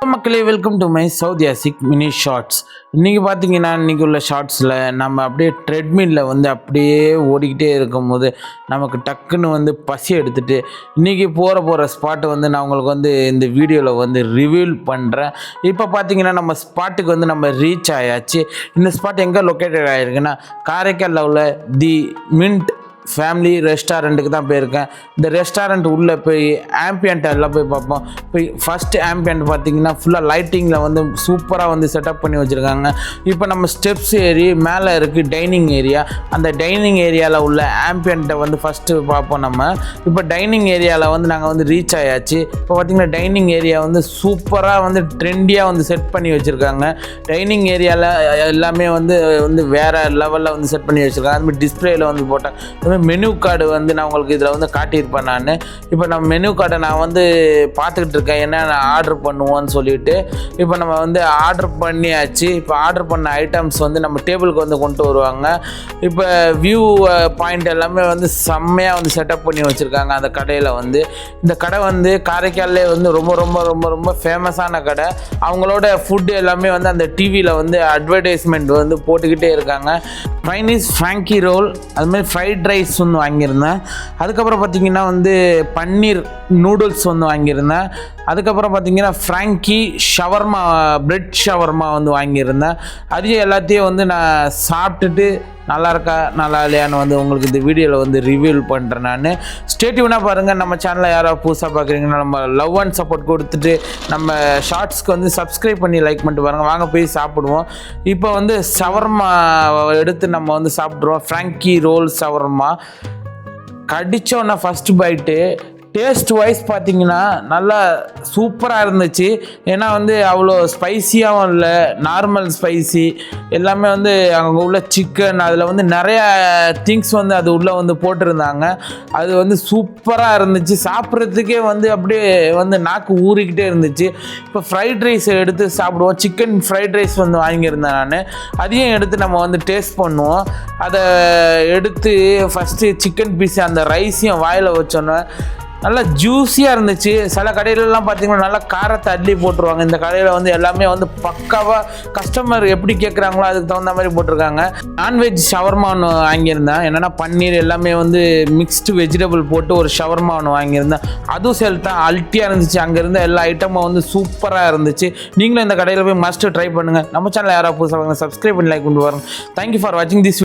மக்களே welcome to my சவுத் யாசிக் மினி ஷார்ட்ஸ். இன்றைக்கி பார்த்தீங்கன்னா இன்றைக்கி உள்ள ஷார்ட்ஸில் நம்ம அப்படியே ட்ரெட்மில்ல அப்படியே ஓடிக்கிட்டே இருக்கும்போது நமக்கு டக்குன்னு பசி எடுத்துகிட்டு இன்றைக்கி போகிற ஸ்பாட்டை நான் உங்களுக்கு இந்த வீடியோவில் ரிவீல் பண்ணுறேன். இப்போ பார்த்தீங்கன்னா நம்ம ஸ்பாட்டுக்கு நம்ம ரீச் ஆயாச்சு. இந்த ஸ்பாட் எங்கே லொக்கேட்டட் ஆகிருக்குன்னா காரைக்காலில் உள்ள தி மின்ட் ஃபேமிலி ரெஸ்டாரண்ட்டுக்கு தான் போயிருக்கேன். இந்த ரெஸ்டாரண்ட் உள்ளே போய் ஆம்பியண்ட் எல்லாம் போய் பார்ப்போம். போய் ஃபஸ்ட்டு ஆம்பியண்ட் பார்த்திங்கன்னா ஃபுல்லாக லைட்டிங்கில் சூப்பராக செட்டப் பண்ணி வச்சுருக்காங்க. இப்போ நம்ம ஸ்டெப்ஸ் ஏறி மேலே இருக்குது டைனிங் ஏரியா. அந்த டைனிங் ஏரியாவில் உள்ள ஆம்பியண்ட்டை ஃபஸ்ட்டு பார்ப்போம். நம்ம இப்போ டைனிங் ஏரியாவில் நாங்கள் ரீச் ஆயாச்சு. இப்போ பார்த்திங்கன்னா டைனிங் ஏரியா சூப்பராக ட்ரெண்டியாக செட் பண்ணி வச்சுருக்காங்க. டைனிங் ஏரியாவில் எல்லாமே வேறு லெவலில் செட் பண்ணி வச்சுருக்காங்க. அதுமாதிரி டிஸ்பிளேயில் போட்டேன். மெனு கார்டு நான் உங்களுக்கு இதில் காட்டியிருப்பேன். நான் இப்போ நம்ம மெனு கார்டை நான் பார்த்துக்கிட்டு இருக்கேன் என்னென்ன ஆர்டர் பண்ணுவோன்னு சொல்லிட்டு. இப்போ நம்ம ஆர்டர் பண்ணியாச்சு. இப்போ ஆர்டர் பண்ண ஐட்டம்ஸ் நம்ம டேபிளுக்கு கொண்டு வருவாங்க. இப்போ வியூ பாயிண்ட் எல்லாமே செம்மையாக செட்டப் பண்ணி வச்சுருக்காங்க. அந்த கடையில் இந்த கடை காரைக்காலே ரொம்ப ரொம்ப ரொம்ப ரொம்ப ஃபேமஸான கடை. அவங்களோட ஃபுட்டு எல்லாமே அந்த டிவியில் அட்வர்டைஸ்மெண்ட் போட்டுக்கிட்டே இருக்காங்க. சைனீஸ் ஃப்ராங்கி ரோல், அதுமாதிரி ஃப்ரைட் ரைஸ் வாங்கியிருந்தேன். அதுக்கப்புறம் பார்த்திங்கன்னா பன்னீர் நூடுல்ஸ் வாங்கியிருந்தேன். அதுக்கப்புறம் பார்த்திங்கன்னா ஃப்ராங்கி ஷவர்மா, பிரெட் ஷவர்மா வாங்கியிருந்தேன். அதையும் எல்லாத்தையும் நான் சாப்பிட்டுட்டு நல்லா இருக்கா நல்லா இல்லையான்னு உங்களுக்கு இந்த வீடியோவில் ரிவீல் பண்ணுறேன். நான் ஸ்டேட்டிவ்னாக பாருங்கள். நம்ம சேனலை யாராவது புதுசாக பார்க்குறீங்கன்னா நம்ம லவ் அண்ட் சப்போர்ட் கொடுத்துட்டு நம்ம ஷார்ட்ஸ்க்கு சப்ஸ்கிரைப் பண்ணி லைக் பண்ணிட்டு பாருங்கள். வாங்க போய் சாப்பிடுவோம். இப்போ ஷவர்மா எடுத்து நம்ம சாப்பிட்ருவோம். ஃப்ராங்கி ரோல் ஷவர்மா கடித்தோன்னா ஃபஸ்ட்டு பைட்டு டேஸ்ட் வைஸ் பார்த்திங்கன்னா நல்லா சூப்பராக இருந்துச்சு. ஏன்னா அவ்வளோ ஸ்பைஸியாகவும் இல்லை, நார்மல் ஸ்பைசி எல்லாமே அங்கே உள்ள சிக்கன் அதில் நிறையா திங்ஸ் அது உள்ளே போட்டிருந்தாங்க. அது சூப்பராக இருந்துச்சு. சாப்பிட்றதுக்கே அப்படியே நாக்கு ஊறிக்கிட்டே இருந்துச்சு. இப்போ ஃப்ரைட் ரைஸ் எடுத்து சாப்பிடுவோம். சிக்கன் ஃப்ரைட் ரைஸ் வாங்கியிருந்தேன் நான். அதையும் எடுத்து நம்ம டேஸ்ட் பண்ணுவோம். அதை எடுத்து ஃபஸ்ட்டு சிக்கன் பீஸ் அந்த ரைஸையும் வாயில் வச்சோன்னே நல்லா ஜூஸியாக இருந்துச்சு. சில கடையிலலாம் பார்த்திங்கன்னா நல்லா காரத்தை அள்ளி போட்டுருவாங்க. இந்த கடையில் எல்லாமே பக்காவாக கஸ்டமர் எப்படி கேட்குறாங்களோ அதுக்கு தகுந்த மாதிரி போட்டிருக்காங்க. நான்வெஜ் ஷவர்மா ஒன்று வாங்கியிருந்தேன். என்னென்னா பன்னீர் எல்லாமே மிக்ஸ்டு வெஜிடபிள் போட்டு ஒரு ஷவர்மா ஒன்று வாங்கியிருந்தேன். அதுவும் சேல் தான் அல்ட்டியாக இருந்துச்சு. அங்கே இருந்த எல்லா ஐட்டமும் சூப்பராக இருந்துச்சு. நீங்களும் இந்த கடையில் போய் மஸ்ட்டு ட்ரை பண்ணுங்கள். நம்ம சேனல் யாராவது புதுசாக சப்ஸ்கிரைப் பண்ணி லைக் கொண்டு வரோம். தேங்க்யூ ஃபார் வாட்சிங் திஸ்.